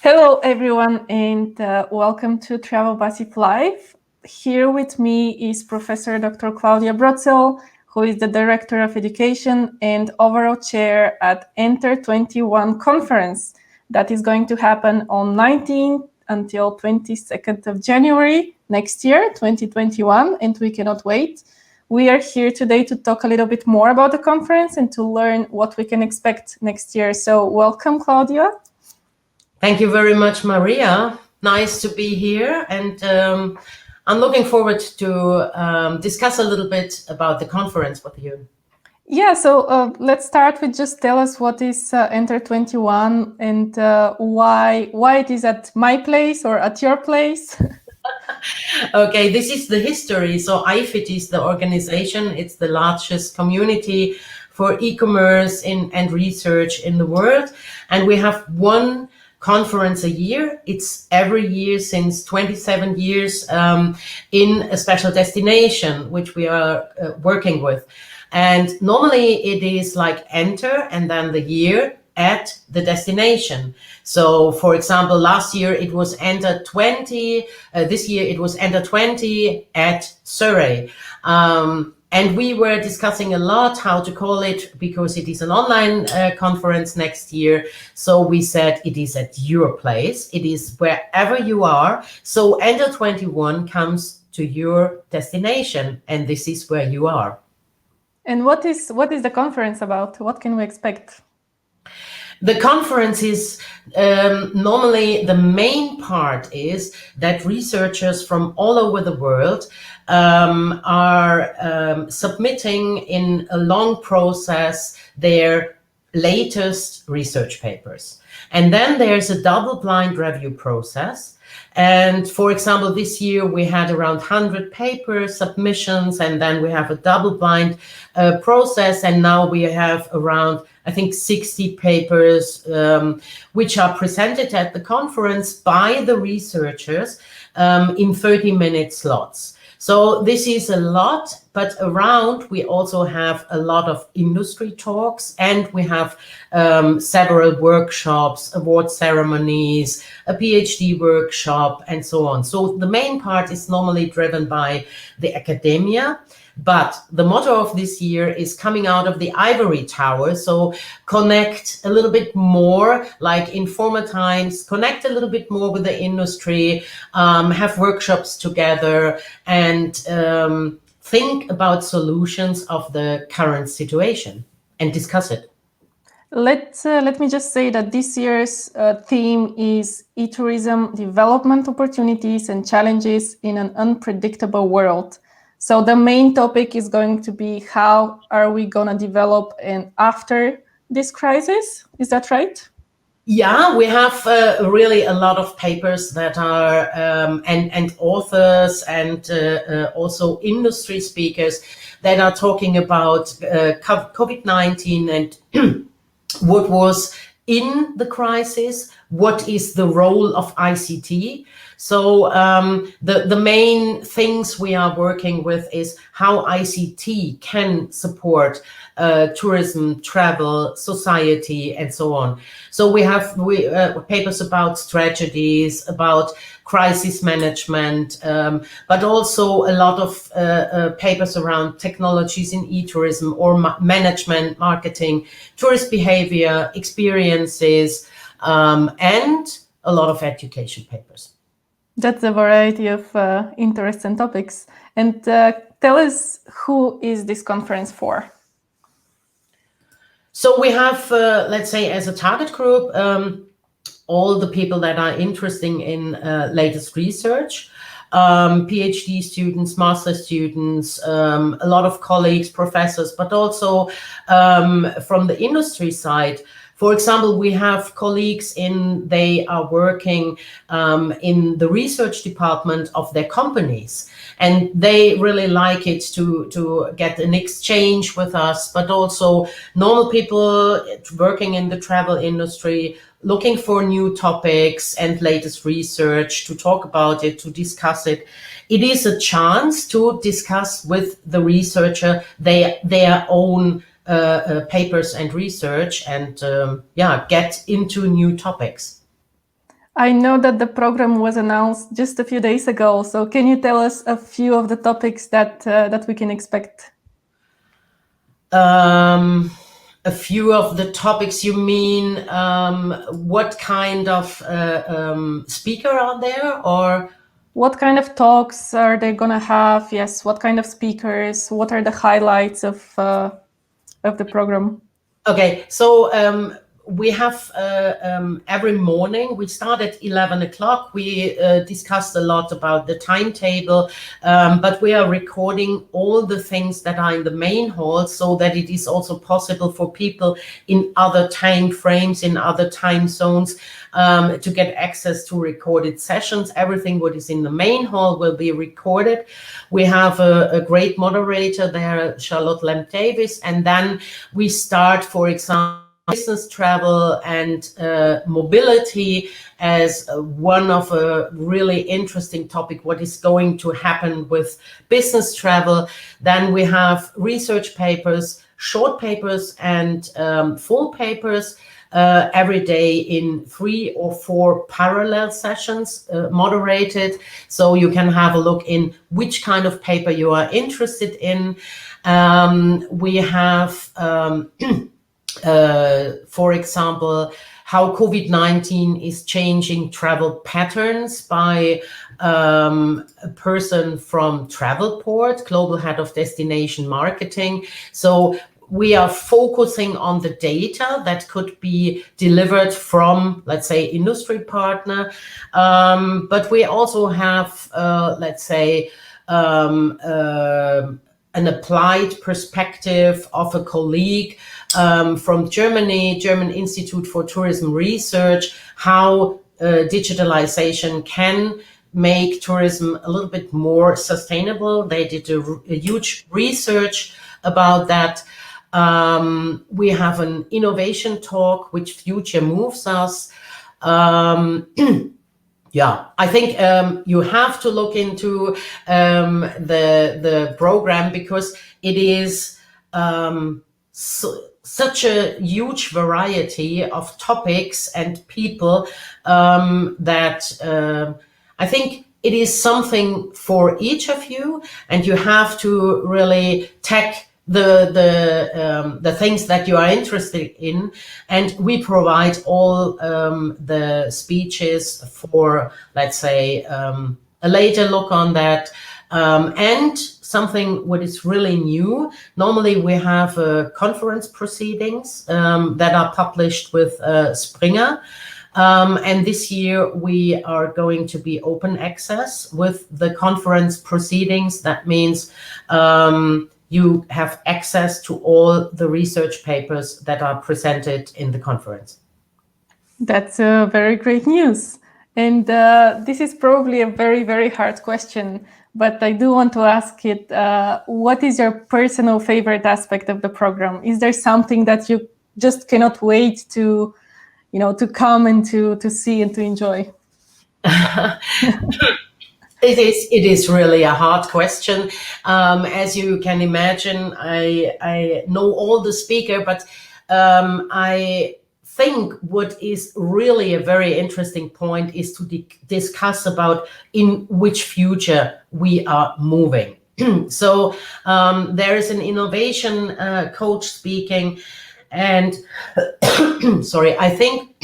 Hello, everyone, and welcome to Travel Passive Live. Here with me is Professor Dr. Claudia Brözel, who is the Director of Education and overall chair at ENTER21 conference that is going to happen on 19th until 22nd of January next year, 2021, and we cannot wait. We are here today to talk a little bit more about the conference and to learn what we can expect next year. So welcome, Claudia. Thank you very much, Maria. Nice to be here, and I'm looking forward to discuss a little bit about the conference with you. Yeah, so let's start with just tell us what is ENTER21 and why it is at my place or at your place. Okay, this is the history. So IFIT is the organization. It's the largest community for e-commerce and research in the world. And we have one conference a year. It's every year since 27 years in a special destination, which we are working with. And normally it is like enter and then the year at the destination. So for example, last year it was ENTER20, this year it was ENTER20 at Surrey. And we were discussing a lot how to call it because it is an online conference next year. So we said it is at your place. It is wherever you are. So ENTER21 comes to your destination and this is where you are. And what is the conference about? What can we expect? The conference is normally the main part is that researchers from all over the world are submitting in a long process their latest research papers. And then there's a double-blind review process. And for example, this year we had around 100 paper submissions, and then we have a double-blind process. And now we have around, I think, 60 papers which are presented at the conference by the researchers in 30-minute slots. So this is a lot, but around we also have a lot of industry talks, and we have several workshops, award ceremonies, a PhD workshop, and so on. So the main part is normally driven by the academia, but the motto of this year is coming out of the ivory tower. So connect a little bit more, like in former times, connect a little bit more with the industry, have workshops together, and think about solutions of the current situation and discuss it. Let me just say that this year's theme is e-tourism development opportunities and challenges in an unpredictable world. So the main topic is going to be how are we going to develop and after this crisis? Is that right? Yeah, we have really a lot of papers that are and authors and also industry speakers that are talking about COVID-19 and what was in the crisis, what is the role of ICT. So the main things we are working with is how ICT can support tourism, travel, society, and so on. So we have papers about strategies, about crisis management, but also a lot of papers around technologies in e-tourism or management, marketing, tourist behavior, experiences, and a lot of education papers. That's a variety of interests and topics. And tell us, who is this conference for? So we have, let's say, as a target group, all the people that are interested in latest research, PhD students, master students, a lot of colleagues, professors, but also from the industry side. For example, we have colleagues they are working in the research department of their companies, and they really like it to get an exchange with us, but also normal people working in the travel industry, looking for new topics and latest research, to talk about it, to discuss it. It is a chance to discuss with the researcher their own papers and research and get into new topics. I know that the program was announced just a few days ago, so can you tell us a few of the topics that we can expect? A few of the topics, you mean what kind of speaker are there, or What kind of talks are they gonna have? Yes, what kind of speakers? What are the highlights of the program? okay, so we have every morning, we start at 11 o'clock. We discussed a lot about the timetable, but we are recording all the things that are in the main hall so that it is also possible for people in other time frames, in other time zones, to get access to recorded sessions. Everything what is in the main hall will be recorded. We have a great moderator there, Charlotte Lamb-Davis, and then we start, for example, business travel and mobility as one of a really interesting topic, what is going to happen with business travel. Then we have research papers, short papers and full papers, every day in 3 or 4 parallel sessions, moderated, so you can have a look in which kind of paper you are interested in. We have for example, how COVID-19 is changing travel patterns by a person from Travelport, Global Head of Destination Marketing. So we are focusing on the data that could be delivered from, let's say, industry partner. But we also have, let's say, an applied perspective of a colleague from Germany, German Institute for Tourism Research, how digitalization can make tourism a little bit more sustainable. They did a huge research about that. We have an innovation talk, which future moves us. Yeah, I think you have to look into the program, because it is such a huge variety of topics and people that I think it is something for each of you, and you have to really take the things that you are interested in, and we provide all the speeches for, let's say, a later look on that. And something what is really new, normally we have conference proceedings that are published with Springer. And this year we are going to be open access with the conference proceedings. That means you have access to all the research papers that are presented in the conference. That's very great news. And this is probably a very, very hard question, but I do want to ask it. What is your personal favorite aspect of the program? Is there something that you just cannot wait to come and to see and to enjoy? It is really a hard question. As you can imagine, I know all the speaker, but I think what is really a very interesting point is to discuss about in which future we are moving. So there is an innovation coach speaking, and sorry, I think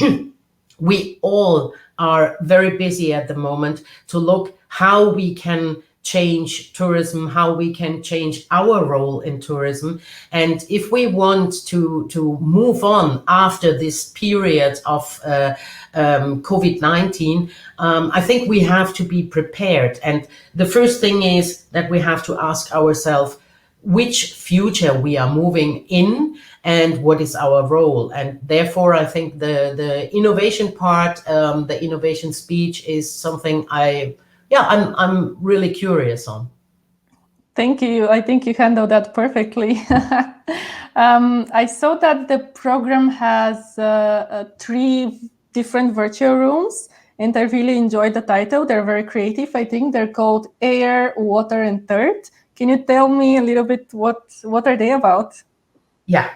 we all are very busy at the moment to look how we can change tourism, how we can change our role in tourism. And if we want to move on after this period of COVID-19, I think we have to be prepared. And the first thing is that we have to ask ourselves which future we are moving in and what is our role. And therefore, I think the innovation part, the innovation speech is something I'm really curious on. Thank you. I think you handled that perfectly. I saw that the program has 3 different virtual rooms, and I really enjoyed the title. They're very creative. I think they're called Air, Water, and Third. Can you tell me a little bit what are they about? Yeah.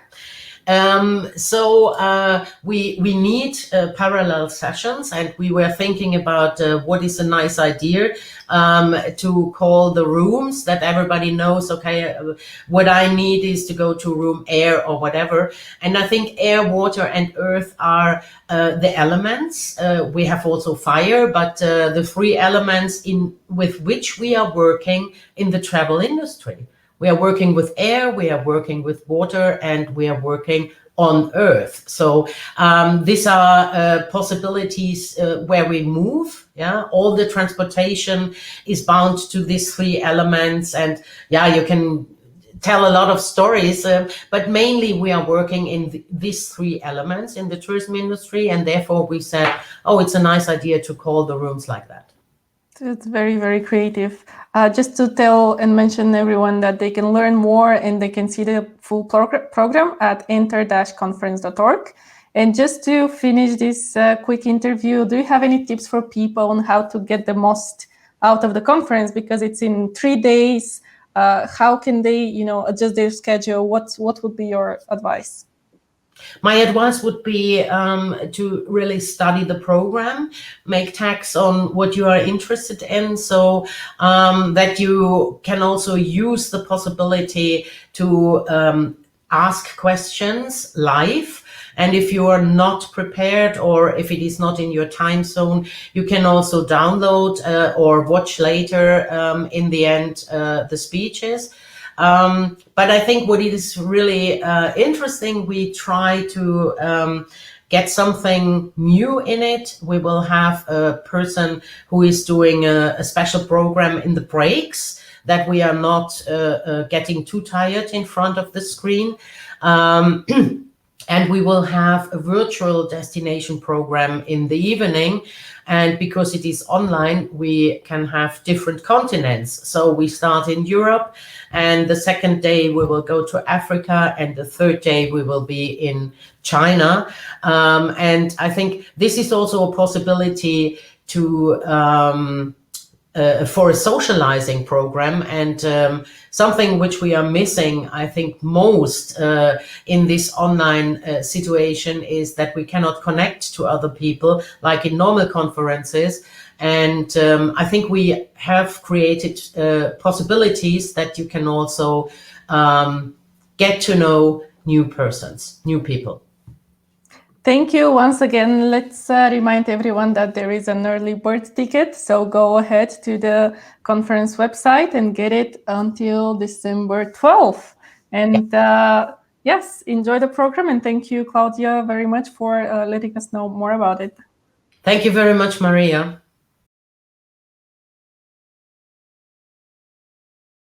We need parallel sessions, and we were thinking about what is a nice idea to call the rooms that everybody knows. Okay, what I need is to go to room air or whatever. And I think air, water, and earth are the elements. We have also fire, but the three elements with which we are working in the travel industry. We are working with air, we are working with water, and we are working on earth. So these are possibilities where we move. Yeah, all the transportation is bound to these three elements, and yeah, you can tell a lot of stories, but mainly we are working in these three elements in the tourism industry, and therefore we said, oh, it's a nice idea to call the rooms like that. It's very, very creative. Just to tell and mention everyone that they can learn more and they can see the full program at enter-conference.org. And just to finish this quick interview, do you have any tips for people on how to get the most out of the conference? Because it's in 3 days. How can they, adjust their schedule? What would be your advice? My advice would be to really study the program, make tags on what you are interested in, so that you can also use the possibility to ask questions live. And if you are not prepared, or if it is not in your time zone, you can also download or watch later in the end the speeches. But I think what is really interesting, we try to get something new in it. We will have a person who is doing a special program in the breaks, that we are not getting too tired in front of the screen. And we will have a virtual destination program in the evening. And because it is online, we can have different continents. So we start in Europe, and the second day we will go to Africa, and the third day we will be in China. And I think this is also a possibility to for a socializing program, and something which we are missing, I think, most in this online situation is that we cannot connect to other people like in normal conferences. And I think we have created possibilities that you can also get to know new persons, new people. Thank you once again. Let's remind everyone that there is an early bird ticket. So go ahead to the conference website and get it until December 12th. And yes, enjoy the program. And thank you, Claudia, very much for letting us know more about it. Thank you very much, Maria.